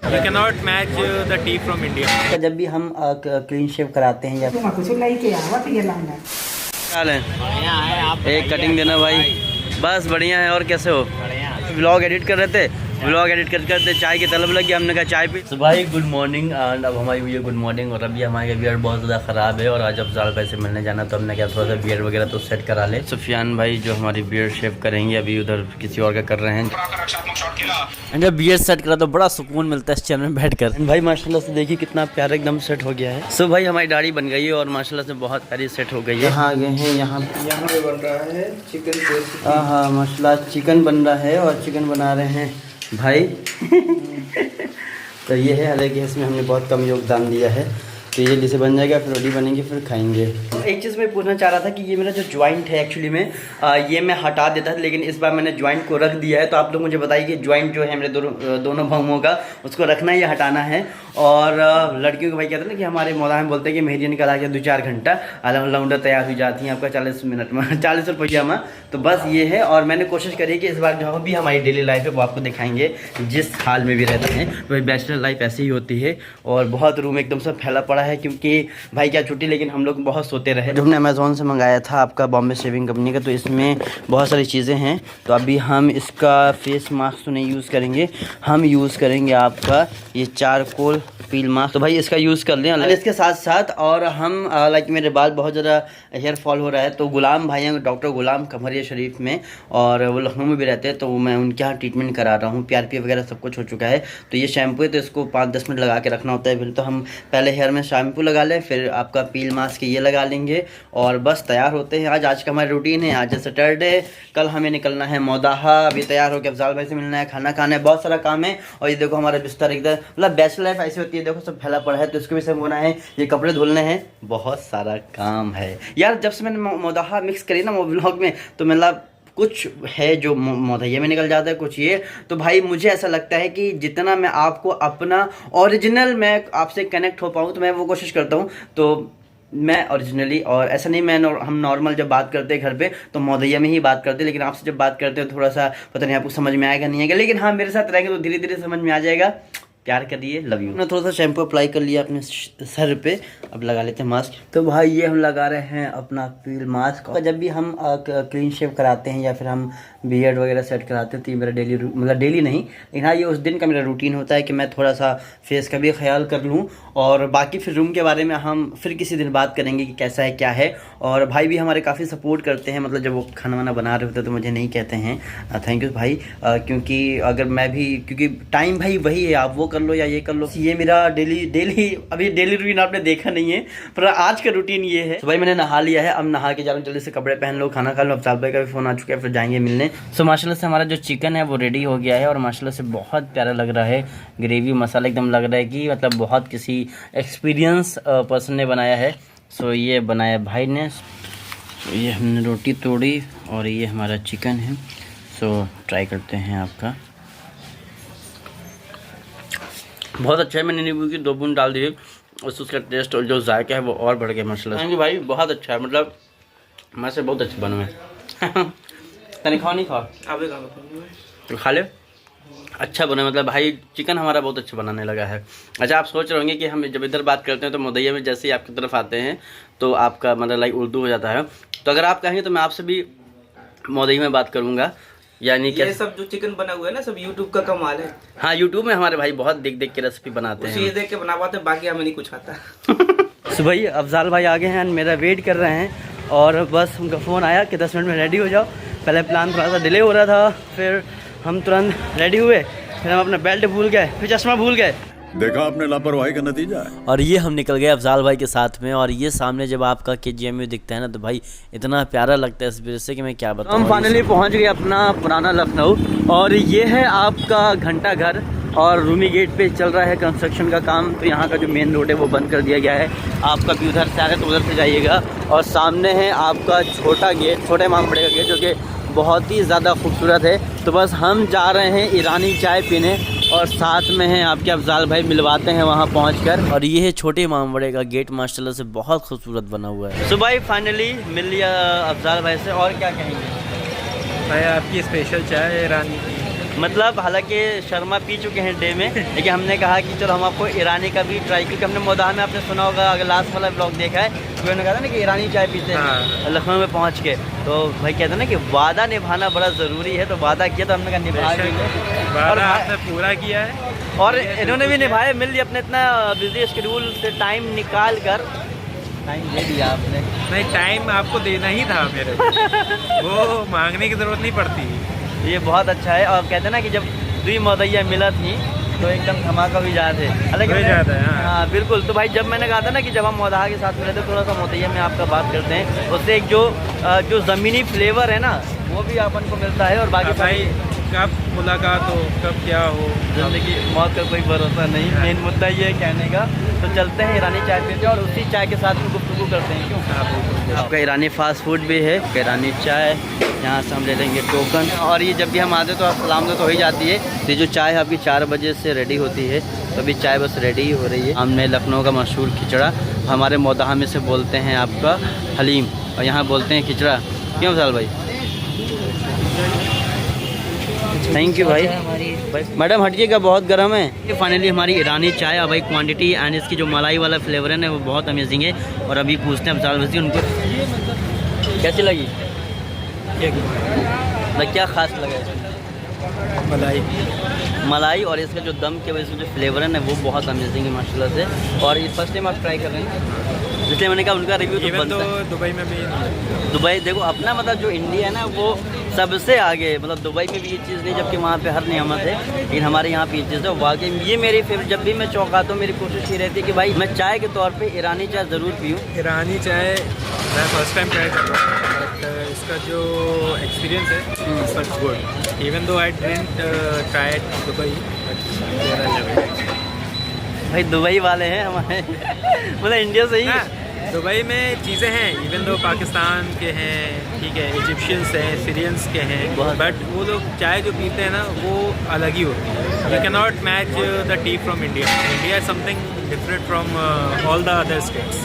You cannot match the tea from India. जब भी हम क्लीन शेव कराते हैं या कुछ नहीं किया हुआ तो ये लाना हाल है, एक कटिंग देना भाई। बस बढ़िया है। और कैसे हो? व्लॉग एडिट कर रहे थे, व्लॉग एडिट करते करते चाय की तलब लगी, हमने कहा चाय पी। तो भाई गुड मॉर्निंग। एंड अब हमारी हुई है गुड मॉर्निंग। और अभी हमारे बियर्ड बहुत ज़्यादा ख़राब है और आज अफजाल भाई से मिलने जाना, तो हमने क्या थोड़ा सा बियर्ड वगैरह तो सेट करा ले। सुफियान भाई जो हमारी बियर्ड शेव करेंगे, अभी उधर किसी और का कर रहे हैं। एंड जब बियर्ड सेट करा तो बड़ा सुकून मिलता है इस चैनल में बैठकर। भाई माशाल्लाह से देखिए कितना प्यारा एकदम सेट हो गया है। सो भाई हमारी दाढ़ी बन गई है और माशाल्लाह से बहुत प्यारी सेट हो गई है। यहाँ आ गए हैं, यहाँ पे बन रहा है चिकन। हाँ माशाल्लाह चिकन बन रहा है और चिकन बना रहे हैं भाई। तो ये है, हालांकि इसमें हमने बहुत कम योगदान दिया है। तो ये जिसे बन जाएगा फिर रोटी बनेंगी फिर खाएंगे। तो एक चीज़ मैं पूछना चाह रहा था कि ये मेरा जो जॉइंट है एक्चुअली में ये मैं हटा देता था, लेकिन इस बार मैंने जॉइंट को रख दिया है। तो आप लोग मुझे बताइए कि जॉइंट जो है मेरे दोनों भावों का, उसको रखना है या हटाना है। और लड़कियों को भाई कहते हैं ना कि हमारे मौला में बोलते हैं कि मेहंदी निकल आ गया 2-4 घंटा लौंडा तैयार हो जाती हैं आपका 40 मिनट में 40 रुपया में। तो बस ये है। और मैंने कोशिश करी कि इस बार जो भी हमारी डेली लाइफ है वो आपको दिखाएंगे जिस हाल में भी रहते हैं। तो बैचलर लाइफ ऐसी ही होती है और बहुत रूम एकदम से फैला पड़ा है, क्योंकि भाई क्या छुट्टी, लेकिन हम लोग बहुत सोते रहे। जो हमने अमेज़ोन से मंगाया था आपका बॉम्बे शेविंग कंपनी का, तो इसमें बहुत सारी चीज़ें हैं। तो अभी हम इसका फेस मास्क तो नहीं यूज़ करेंगे, हम यूज़ करेंगे आपका ये चारकोल पील मास्क। तो भाई इसका यूज़ कर लें। इसके साथ साथ और हम लाइक मेरे बाल बहुत ज़्यादा हेयर फॉल हो रहा है, तो गुलाम भाई हैं डॉक्टर गुलाम कमरिया शरीफ में, और वो लखनऊ में भी रहते हैं। तो मैं उनके यहाँ ट्रीटमेंट करा रहा हूँ, PRP वगैरह सब कुछ हो चुका है। तो ये शैम्पू है, तो इसको 5-10 मिनट लगा के रखना होता है। फिर तो हम पहले हेयर में शैम्पू लगा लें, फिर आपका पील मास्क ये लगा लेंगे और बस तैयार होते हैं। आज का हमारी रूटीन है। आज सैटरडे, कल हमें निकलना है मौदाहा। अभी तैयार होकर अफजाल भाई से मिलना है, खाना खाना है, बहुत सारा काम है। और ये देखो हमारा बिस्तर एकदम मतलब बैचलर लाइफ ऐसी होती है, देखो सब फैला पड़ा है। तो इसको भी सब होना है, ये कपड़े धुलने हैं, बहुत सारा काम है यार। जब से मैंने मौदाहा मिक्स करी ना वो व्लॉग में, तो मतलब कुछ है जो मौदहिया में निकल जाता है, कुछ ये। तो भाई मुझे ऐसा लगता है कि जितना मैं आपको अपना ओरिजिनल मैं आपसे कनेक्ट हो पाऊँ तो मैं वो कोशिश करता हूँ। तो मैं ओरिजिनली, और ऐसा नहीं हम नॉर्मल जब बात करते हैं घर पे तो मौदहिया में ही बात करते हैं, लेकिन आपसे जब बात करते हैं थोड़ा सा पता नहीं आपको समझ में आएगा नहीं आएगा, लेकिन हाँ मेरे साथ रहेंगे तो धीरे धीरे समझ में आ जाएगा। प्यार करिए, लव यू। मैंने थोड़ा सा शैम्पू अप्लाई कर लिया अपने सर पे, अब लगा लेते हैं मास्क। तो भाई ये हम लगा रहे हैं अपना पील मास्क। जब भी हम क्लीन शेव कराते हैं या फिर हम बियर्ड वगैरह सेट कराते हैं तो ये मेरा डेली मतलब डेली नहीं, लेकिन हाँ ये उस दिन का मेरा रूटीन होता है कि मैं थोड़ा सा फेस का भी ख्याल कर लूँ। और बाकी फिर रूम के बारे में हम फिर किसी दिन बात करेंगे कि कैसा है क्या है। और भाई भी हमारे काफ़ी सपोर्ट करते हैं, मतलब जब वो खाना वाना बना रहे होते हैं तो मुझे नहीं कहते हैं थैंक यू भाई, क्योंकि अगर मैं भी, क्योंकि टाइम भाई वही है, आप वो कर लो या ये कर लो। ये मेरा डेली अभी डेली रूटीन आपने देखा नहीं है, पर आज का रूटीन ये है। तो भाई मैंने नहा लिया है, अब नहा के जा रहा हूँ, जल्दी से कपड़े पहन लो, खाना खा लो। अफजाल भाई का भी फ़ोन आ चुका है, फिर जाएंगे मिलने। सो माशाल्लाह से हमारा जो चिकन है वो रेडी हो गया है और माशाल्लाह से बहुत प्यारा लग रहा है। ग्रेवी मसाला एकदम लग रहा है कि मतलब बहुत किसी एक्सपीरियंस पर्सन ने बनाया है। सो ये बनाया भाई ने। सो ये हमने रोटी तोड़ी और ये हमारा चिकन है। सो ट्राई करते हैं आपका। बहुत अच्छा है, मैंने नींबू की 2 बूंद डाल दिए, उसका टेस्ट और जो जायका है वो और बढ़ गया माशाल्लाह से। भाई बहुत अच्छा है, मतलब मैं से बहुत अच्छे बने हैं। तनिक खाओ नहीं खाओ तो खा ले, अच्छा बना, मतलब भाई चिकन हमारा बहुत अच्छा बनाने लगा है। अच्छा आप सोच रहे होंगे कि हम जब इधर बात करते हैं तो मौदहिया में जैसे ही आपकी तरफ आते हैं तो आपका मतलब लाइक उर्दू हो जाता है। तो अगर आप कहेंगे तो मैं आपसे भी मौदहिया में बात करूँगा, यानी कि ये सब जो चिकन बना हुआ है ना सब यूट्यूब का कमाल है। हाँ यूट्यूब में हमारे भाई बहुत देख देख के रेसिपी बनाते हैं, ये देख के बना पाते, बाकी हमें नहीं कुछ आता। सुबह ही अफजाल भाई आ गए हैं, मेरा वेट कर रहे हैं और बस उनका फ़ोन आया कि 10 मिनट में रेडी हो जाओ। पहले प्लान थोड़ा सा डिले हो रहा था, फिर हम तुरंत रेडी हुए, फिर हम अपना बेल्ट भूल गए, फिर चश्मा भूल गए। देखा आपने लापरवाही का नतीजा है। और ये हम निकल गए अफजाल भाई के साथ में। और ये सामने जब आपका KGM दिखता है ना तो भाई इतना प्यारा लगता है इस वजह से कि मैं क्या बताऊं। हम फाइनली पहुंच गए अपना पुराना लखनऊ और ये है आपका घंटा घर और रूमी गेट पे चल रहा है कंस्ट्रक्शन का काम। तो यहाँ का जो मेन रोड है वो बंद कर दिया गया है। आपका भी उधर से आ रहे तो उधर से जाइएगा। और सामने है आपका छोटा गेट, छोटे इमाम बड़े का गेट, जो कि बहुत ही ज़्यादा खूबसूरत है। तो बस हम जा रहे हैं ईरानी चाय पीने और साथ में हैं आपके अफजाल भाई, मिलवाते हैं वहाँ पहुँचकर। और ये है छोटे इमाम बड़े का गेट, माशाल्लाह से बहुत खूबसूरत बना हुआ है। तो भाई फाइनली मिल लिया अफजाल भाई से, और क्या कहेंगे भाई आपकी स्पेशल चाय ईरानी मतलब हालांकि शर्मा पी चुके हैं डे में, लेकिन हमने कहा कि चलो हम आपको ईरानी का भी ट्राई, क्योंकि हमने मोदाहा में आपने सुना होगा, अगर लास्ट वाला ब्लॉग देखा है तो उन्होंने कहा था ना कि ईरानी चाय पीते हैं लखनऊ में पहुँच के। तो भाई कहते हैं ना कि वादा निभाना बड़ा ज़रूरी है, तो वादा किया तो हमने कहा निभा देंगे और आपने पूरा किया है और इन्होंने भी निभाया। मिल लिया अपने इतना बिजी शेड्यूल से टाइम निकाल कर, टाइम दे दिया आपने। नहीं, टाइम आपको देना ही था मेरे को। वो मांगने की ज़रूरत नहीं पड़ती। ये बहुत अच्छा है। और कहते हैं ना कि जब दुई मौदैया मिला थी तो एकदम धमाका भी जाते हैं। हाँ बिल्कुल। तो भाई जब मैंने कहा था ना कि जब हम मोदाहा के साथ मिले थे, थोड़ा सा मोदैया में आपका बात करते हैं, उससे एक जो ज़मीनी फ्लेवर है ना वो भी अपन को मिलता है। और बाकी भाई कब मुलाकात हो, कब क्या हो, ज़िंदगी मौत का कोई भरोसा नहीं। मेन मुद्दा ये है कहने का। तो चलते हैं ईरानी चाय पीते हैं और उसी चाय के साथ में गुफ्तगू करते हैं। क्यों? आपका ईरानी फास्ट फूड भी है, ईरानी चाय, यहाँ से हम ले लेंगे टोकन। और ये जब भी हम आते तो आप सलाम तो हो ही जाती है। तो जो चाय आपकी 4 बजे से रेडी होती है, तो अभी चाय बस रेडी ही हो रही है। हमने लखनऊ का मशहूर खिचड़ा, हमारे मोदाहा में से बोलते हैं आपका हलीम, और यहाँ बोलते हैं खिचड़ा। क्यों विशाल भाई? थैंक यू भाई। मैडम हटिएगा, बहुत गर्म है। फाइनली हमारी ईरानी चाय, अब भाई क्वांटिटी एंड इसकी जो मलाई वाला फ्लेवर है ना वो बहुत अमेजिंग है। और अभी पूछते हैं विशाल भाई उनको कैसी लगी, क्या खास लगा इसमें? मलाई और इसका जो दम के वजह से जो फ्लेवर है ना वो बहुत अमेजिंग है माशाल्लाह से। और ये फर्स्ट टाइम आप ट्राई कर रहे हैं, इसलिए मैंने कहा उनका रिव्यू तो बनता है। दुबई में भी, दुबई देखो अपना मतलब जो इंडिया है ना वो सबसे आगे, मतलब दुबई में भी ये चीज़ नहीं, जबकि वहाँ पे हर नियामत है, लेकिन हमारे यहाँ पे ये चीज़ है। वाकई ये मेरी फेवरेट, जब भी मैं चौंकाता हूँ मेरी कोशिश ये रहती है कि भाई मैं चाय के तौर पे ईरानी चाय ज़रूर पीऊँ। ईरानी चाय मैं फर्स्ट टाइम ट्राई कर रहा हूँ, बट इसका जो एक्सपीरियंस है such good. Even though I didn't try it Dubai, भाई दुबई वाले हैं हमारे मतलब इंडिया से ही। दुबई में चीज़ें हैं, इवन दो पाकिस्तान के हैं, ठीक है, इजिप्शियंस हैं, सीरियंस के हैं, बट वो लोग चाय जो पीते हैं ना वो अलग ही होती है। You can not match the T from India. India is something different from all the other states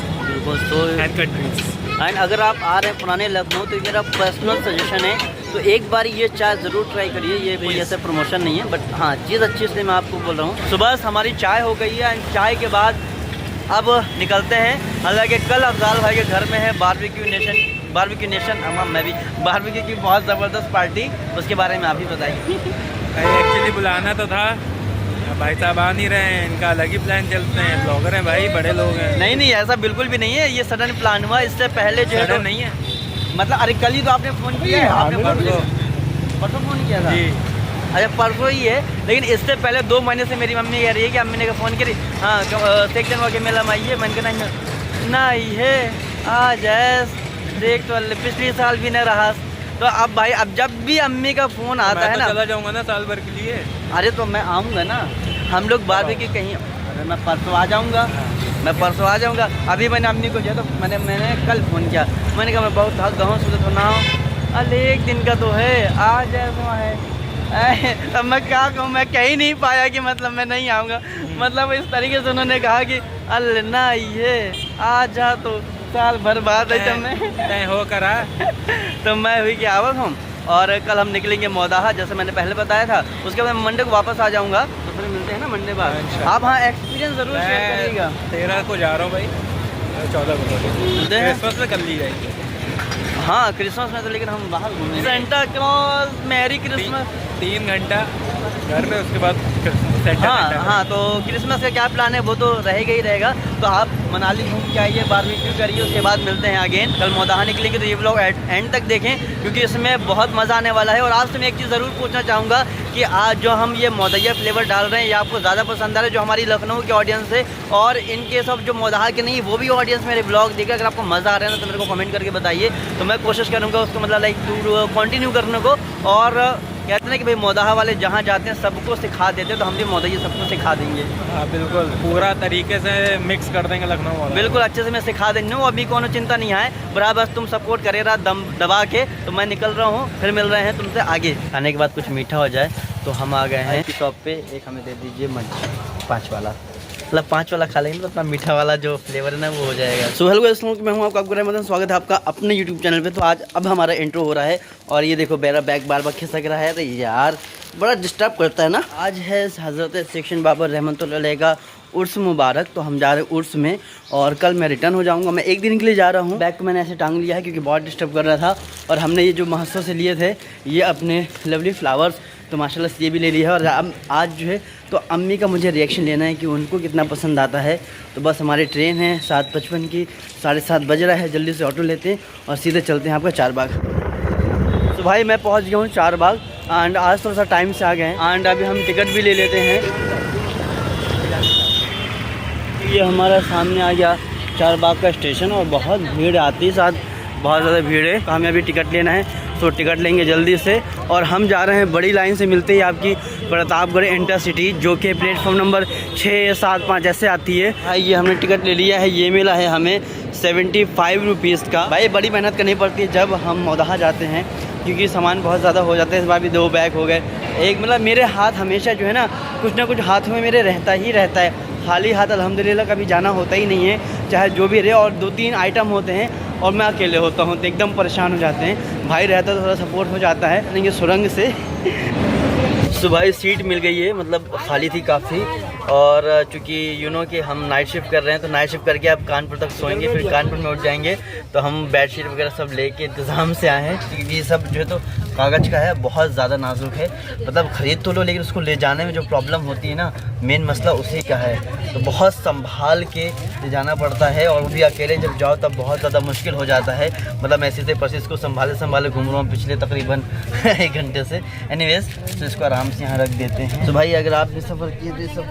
and countries. And अगर आप आ रहे हैं पुराने लखनऊ तो मेरा पर्सनल सजेशन है तो एक बार ये चाय ज़रूर ट्राई करिए। ये कोई ऐसा प्रमोशन नहीं है, बट हाँ चीज़ अच्छी इसलिए मैं आपको बोल रहा हूँ। सुबह हमारी चाय हो गई है एंड चाय के बाद अब निकलते हैं। हालांकि कल अफजाल भाई के घर में है बारबेक्यू नेशन, मैं भी बारबेक्यू की बहुत ज़बरदस्त पार्टी, उसके बारे में आप ही बताइए। एक्चुअली बुलाना तो था, भाई साहब आ नहीं रहे हैं, इनका अलग ही प्लान चलते हैं। ब्लॉगर हैं भाई, बड़े लोग हैं। नहीं ऐसा बिल्कुल भी नहीं है, ये सडन प्लान हुआ। इससे पहले जो है नहीं है, मतलब अरे कल ही तो आपने फ़ोन किया है, आपने परसों फ़ोन किया था जी। अच्छा परसों ही है, लेकिन इससे पहले 2 महीने से मेरी मम्मी कह रही है कि अम्मी ने फ़ोन करी, हाँ सेक्शन वाके मेला में आई है। मैंने कहा नहीं है, आ जाए देख तो पिछले साल भी नहीं रहा। तो अब भाई अब जब भी अम्मी का फ़ोन आता है ना, चला जाऊँगा ना साल भर के लिए। अरे तो मैं आऊँगा ना, हम लोग बारबेक्यू कहीं, अरे मैं परसों आ जाऊँगा। अभी मैंने अम्मी को जो तो मैंने कल फ़ोन किया, मैंने कहा मैं बहुत थक गया हूँ, तो ना अरे 1 दिन का तो है, आ जाए तो है। अब मैं क्या कहूँ, मैं कह ही नहीं पाया कि मतलब मैं नहीं आऊँगा। मतलब इस तरीके से उन्होंने कहा कि अल्लाह ना ये आ जा, तो साल भर बाद है जब मैं हो करा तो मैं हुई कि आवत हूँ। और कल हम निकलेंगे मोदाहा, जैसे मैंने पहले बताया था। उसके बाद मंडे को वापस आ जाऊँगा, तो फिर मिलते हैं ना मंडे बाद। आप हाँ एक्सपीरियंस ज़रूर शेयर करिएगा। 13 को जा रहा हूँ भाई, 14 को क्रिसमस में कर ली जाएगी। हाँ क्रिसमस में तो, लेकिन हम बाहर घूमेंगे। सेंटा क्लॉज मैरी क्रिसमस 3 घंटा घर पे, उसके बाद हाँ तो क्रिसमस का क्या प्लान है वो तो रहेगा ही रहेगा। तो आप मनाली घूम के आइए, बारबेक्यू करिए, उसके बाद मिलते हैं अगेन। कल मोदाहा निकलेंगे तो ये व्लॉग एंड तक देखें, क्योंकि इसमें बहुत मज़ा आने वाला है। और आज से मैं एक चीज़ ज़रूर पूछना चाहूँगा कि आज जो हम ये मोदैया फ्लेवर डाल रहे हैं, ये आपको ज़्यादा पसंद आ रहा है जो हमारी लखनऊ के ऑडियंस है, और इनके सब जो मोदाहा के नहीं वो भी ऑडियंस मेरे ब्लॉग देखे। अगर आपको मज़ा आ रहा है ना तो मेरे को कमेंट करके बताइए, तो मैं कोशिश करूँगा उसको मतलब लाइक कंटिन्यू करने को। और कहते हैं कि भाई मोदाहा वाले जहाँ जाते हैं सबको सिखा देते हैं, तो हम भी मोदैया सबको सिखा देंगे। हाँ बिल्कुल, पूरा तरीके से मिक्स कर देंगे लखनऊ वाला। बिल्कुल अच्छे से मैं सिखा देंगे, अभी कोनो चिंता नहीं है। बराबर बस तुम सपोर्ट करे रहा दम दबा के। तो मैं निकल रहा हूँ, फिर मिल रहे हैं तुमसे आगे। खाने के बाद कुछ मीठा हो जाए तो हम आ गए हैं शॉप पे। एक हमें दे दीजिए मंच 5 वाला। मतलब 5 वाला खा लेंगे तो अपना मीठा वाला जो फ्लेवर है ना वो हो जाएगा। सो हेलो गाइस, मैं हूँ आपका रहमत, स्वागत है आपका अपने यूट्यूब चैनल पे। तो आज अब हमारा इंट्रो हो रहा है और ये देखो मेरा बैग बार बार खिसक रहा है, तो यार बड़ा डिस्टर्ब करता है ना। आज है हज़रत सेक्शन बाबर रहमतुल्लाह का उर्स मुबारक, तो हम जा रहे हैं उर्स में और कल मैं रिटर्न हो जाऊंगा। मैं एक दिन के लिए जा रहा हूँ। बैग को मैंने ऐसे टांग लिया है क्योंकि बहुत डिस्टर्ब कर रहा था। और हमने ये जो महोत्सव से लिए थे ये अपने लवली फ्लावर्स, तो माशाल्लाह से ये भी ले लिया है। और अब आज जो है तो अम्मी का मुझे रिएक्शन लेना है कि उनको कितना पसंद आता है। तो बस हमारी ट्रेन है 7:55 की, 7:30 बज रहा है। जल्दी से ऑटो लेते हैं और सीधे चलते हैं आपका चारबाग। तो भाई मैं पहुँच गया हूँ चारबाग एंड आज थोड़ा सा टाइम से आ गए हैं एंड अभी हम टिकट भी ले लेते हैं। ये हमारा सामने आ गया चारबाग का स्टेशन और बहुत भीड़ आती है, साथ बहुत ज़्यादा भीड़ है। तो हमें अभी टिकट लेना है, तो टिकट लेंगे जल्दी से। और हम जा रहे हैं बड़ी लाइन से, मिलते ही आपकी प्रतापगढ़ इंटरसिटी जो कि प्लेटफॉर्म नंबर 6, 7, 5 ऐसे आती है। भाई ये हमने टिकट ले लिया है, ये मिला है हमें 75 रुपीज़ का। भाई बड़ी मेहनत करनी पड़ती है जब हम मौदहा जाते हैं क्योंकि सामान बहुत ज़्यादा हो जाता है। इस बार भी 2 बैग हो गए। एक मतलब मेरे हाथ हमेशा जो है ना कुछ ना कुछ हाथ में मेरे रहता ही रहता है, खाली हाथ अल्हम्दुलिल्लाह कभी जाना होता ही नहीं है, चाहे जो भी रहे। और 2-3 आइटम होते हैं और मैं अकेले होता हूँ तो एकदम परेशान हो जाते हैं। भाई रहता तो थोड़ा सपोर्ट हो जाता है। ये सुरंग से सुबह सीट मिल गई है, मतलब खाली थी काफ़ी। और चूँकि यू नो कि हम नाइट शिफ्ट कर रहे हैं तो नाइट शिफ्ट करके अब कानपुर तक सोएंगे, फिर कानपुर में उठ जाएंगे। तो हम बेडशीट वगैरह सब लेके इंतज़ाम से आए हैं क्योंकि ये सब जो है तो कागज़ का है, बहुत ज़्यादा नाजुक है। मतलब ख़रीद तो लो लेकिन उसको ले जाने में जो प्रॉब्लम होती है ना, मेन मसला उसी का है। तो बहुत संभाल के ले जाना पड़ता है और वो भी अकेले जब जाओ तब बहुत ज़्यादा मुश्किल हो जाता है। मतलब मैं ऐसे बस इसको संभाले घूम रहा हूँ पिछले तकरीबन 1 घंटे से। एनीवेज तो इसको आराम से यहाँ रख देते हैं। तो भाई अगर आपने सफ़र किए तो सब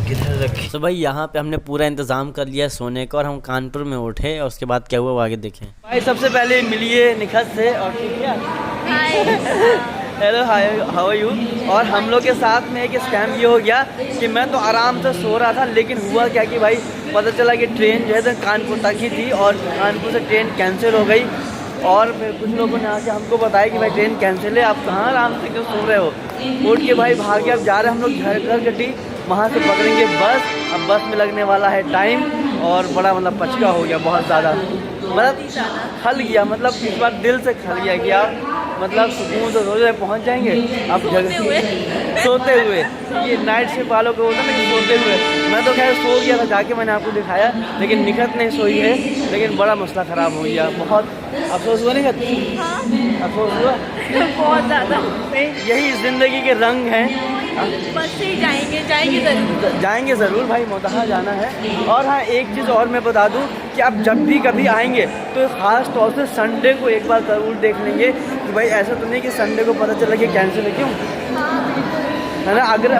किधर रखें। तो भाई यहाँ पे हमने पूरा इंतज़ाम कर लिया सोने का और हम कानपुर में उठे और उसके बाद क्या हुआ वो आगे देखें। भाई सबसे पहले मिलिए निखत से और ठीक है। Hello hi, how are you. और हम लोग के साथ में एक स्कैम ये हो गया कि मैं तो आराम से सो रहा था, लेकिन हुआ क्या कि भाई पता चला कि ट्रेन जो है तो कानपुर तक ही थी और कानपुर से ट्रेन कैंसिल हो गई। और फिर कुछ लोगों ने आके हमको बताया कि भाई ट्रेन कैंसिल है, आप कहाँ आराम से क्यों सो रहे हो। उठ के भाई भागे, अब जा रहे हम लोग झरगट्टी, वहाँ से पकड़ेंगे बस। अब बस में लगने वाला है टाइम और बड़ा मतलब पचका हो गया बहुत ज़्यादा, मतलब खल गया। मतलब इस बार दिल से खल गया कि आप मतलब सुकून से रोज़ पहुँच जाएंगे। अब सोते हुए ये नाइट शिफ्ट वालों को होता है ना कि सोते हुए। मैं तो खैर सो गया था, जाके मैंने आपको दिखाया, लेकिन निखत नहीं सोई है। लेकिन बड़ा मसला ख़राब हो गया, बहुत अफसोस हुआ निखत। अफसोस हुआ बहुत ज़्यादा। यही ज़िंदगी के रंग हैं। बस से जाएंगे ज़रूर भाई, मौदहा जाना है। और हाँ एक चीज़ और मैं बता दूं कि आप जब भी कभी आएंगे तो ख़ास तौर से संडे को एक बार ज़रूर देख लेंगे कि भाई ऐसा तो नहीं कि संडे को पता चला कि कैंसिल है, क्यों है ना। अगर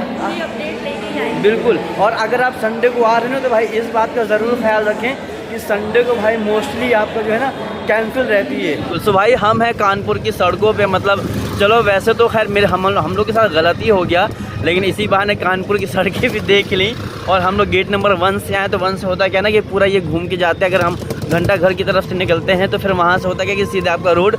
बिल्कुल, और अगर आप संडे को आ रहे हो तो भाई इस बात का ज़रूर ख्याल रखें कि संडे को भाई मोस्टली आपका जो है ना कैंसिल रहती है। तो भाई हम हैं कानपुर की सड़कों पे, मतलब चलो वैसे तो खैर मेरे हम लोग के साथ गलती हो गया, लेकिन इसी बहाने कानपुर की सड़कें भी देख ली। और हम लोग गेट नंबर 1 से आए, तो 1 से होता क्या ना कि पूरा ये घूम के जाते हैं। अगर हम घंटा घर की तरफ से निकलते हैं तो फिर वहाँ से होता क्या कि सीधे आपका रोड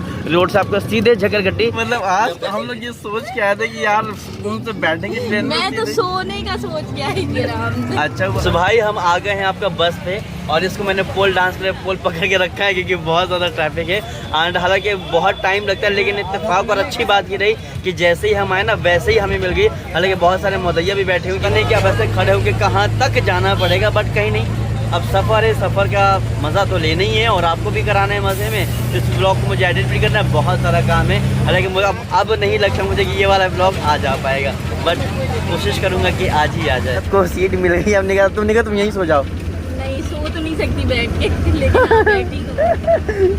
से आपको सीधे झकरगट्टी। मतलब आज हम लोग ये सोच के आए थे कि यार सुकून से बैठेंगे ट्रेन में। मैं तो सोने का सोच के आई थी आराम से। अच्छा तो भाई हम आ गए हैं आपका बस पे और इसको मैंने पोल डांस पे पोल पकड़ के रखा है क्योंकि बहुत ज़्यादा ट्रैफिक है एंड हालांकि बहुत टाइम लगता है, लेकिन इत्तेफाक और अच्छी बात ये रही कि जैसे ही हम आए ना वैसे ही हमें मिल गई। हालांकि बहुत सारे मौदैया भी बैठे हुए नहीं कि अब ऐसे खड़े होकर कहाँ तक जाना पड़ेगा, बट कहीं नहीं। अब सफ़र है, सफ़र का मज़ा तो लेना ही है और आपको भी कराना है मज़े में। इस ब्लॉग को मुझे एडिट भी करना है, बहुत सारा काम है। हालांकि मुझे अब नहीं लगता मुझे कि ये वाला ब्लॉग आ जा पाएगा, बट कोशिश करूँगा कि आज ही आ जाए। आपको सीट मिल गई, अब निकल तुम यहीं सो जाओ। नहीं सो तो नहीं सकती बैठ के, लेकिन बैठी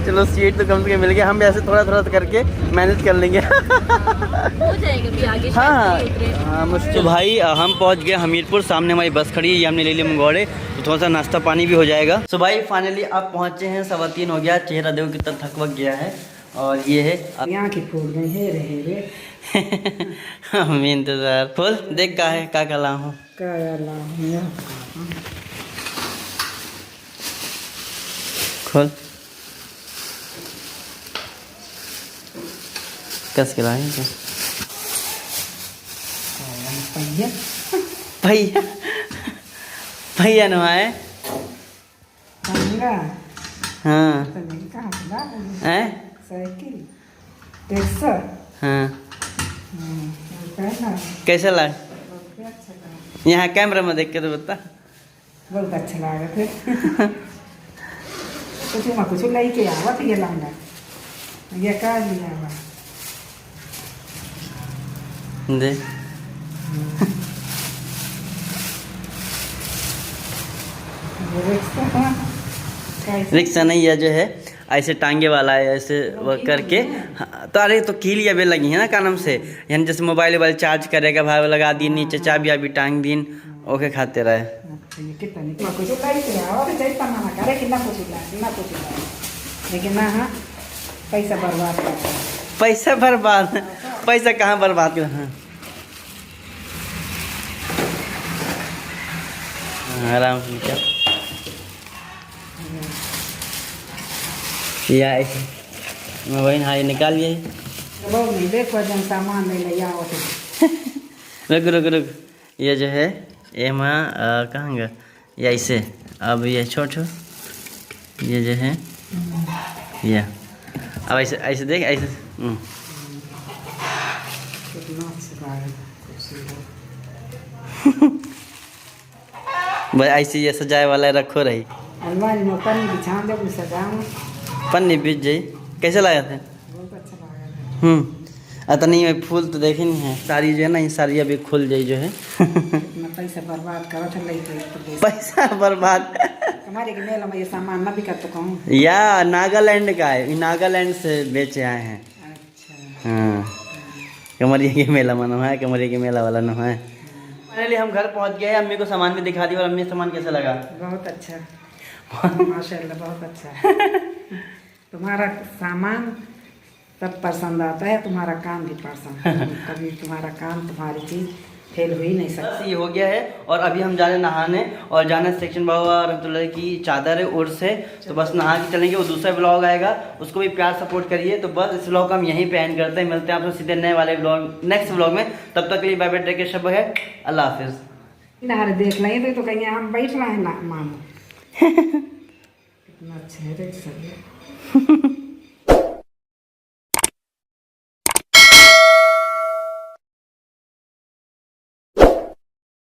चलो सीट तो कम से कम मिल गया, हम ऐसे थोड़ा करके मैनेज कर लेंगे। हो जाएगा भी आगे। हाँ तो भाई हम पहुंच गए हमीरपुर, सामने हमारी बस खड़ी है, ये हमने ले लिया मंगवाड़े, तो थोड़ा सा नाश्ता पानी भी हो जाएगा। तो भाई फाइनली आप पहुंचे हैं, 3:15 हो गया। चेहरा देखो कितना थकवक गया है। और ये है यहाँ की फूल में हे रे हम इंतजार फूल देख का है का ला हूँ खोल कस के लाए क्या भैया भैया भैया नहाए। महंगा हाँ तो नहीं कहाँ से ला रही? हैं? साइकिल 150। हाँ पहना कैसा लगा? बहुत अच्छा लगा, यहाँ कैमरा में देख के तो बता। बहुत अच्छा लगा थे। कुछ लेके आवा तो ये लाऊंगा, ये का लिया आवा दे रिक्शा नहीं है जो है ऐसे टांगे वाला है, ऐसे वो करके। हाँ, तो अरे तो कील या बेल लगी है ना कानम से, यानी जैसे मोबाइल वोबाइल चार्ज करेगा भाई लगा दी, नीचे चाबी अभी टांग दिन ओके खाते रहे। लेकिन ना हाँ पैसा बर्बाद कर, पैसा बर्बाद, पैसा कहाँ बर्बाद कर। हाँ आराम से क्या या ऐसे मैं वही हाँ ये निकालिए। देखो जन सामान ले ले आओ तो रुक रुक रुक, ये जो है ये मैं कहाँ गया ये ऐसे, अब ये छोटो ये जो है ये अब ऐसे ऐसे देख ऐसे कितना अच्छा है। बस ऐसे ये सजाए वाला रखो रही। अलमारी में पन्नी बिछा दे कुछ सजाऊं, पन्नी बीच जाई। कैसे लाया थे? बहुत अच्छा लगा। तो नहीं फूल तो देखे नहीं है, साड़ी जो है ना ये साड़ी अभी खुल जाई जो है। इतना पैसा बर्बाद करो तो ले तो पैसा बर्बाद हमारे के मेला में ये सामान ना बिका तो कहूँ। या नागालैंड का है, नागालैंड से बेचे आए हैं। अच्छा हाँ कमरिया के मेला मनो है, कमरिया के मेला वाला नो है। फाइनली हम घर पहुंच गए, अम्मी को सामान भी दिखा दिया। और अम्मी सामान कैसा लगा? बहुत अच्छा, माशाल्लाह बहुत अच्छा। तुम्हारा सामान सब पसंद आता है, तुम्हारा काम भी पसंद, कभी तुम्हारा काम तुम्हारी चीज़ फेल हो ही नहीं सकती। बस ये हो गया है और अभी हम जा रहे नहाने, और जाना सेक्शन बाबा रहमतुल्लाह की चादर है उर्स है, तो बस नहा के चलेंगे। वो दूसरा ब्लॉग आएगा, उसको भी प्यार सपोर्ट करिए। तो बस इस ब्लॉग को हम यहीं पे एंड करते हैं, मिलते हैं आपसे सीधे नए वाले ब्लॉग नेक्स्ट ब्लॉग में। तब तक के लिए बाय बाय, टेक केयर, शब है, अल्लाह हाफिज़। नहर देख लेंगे तो कहीं हम बैठ रहे हैं ना मानो। कितना अच्छा है देख सकते।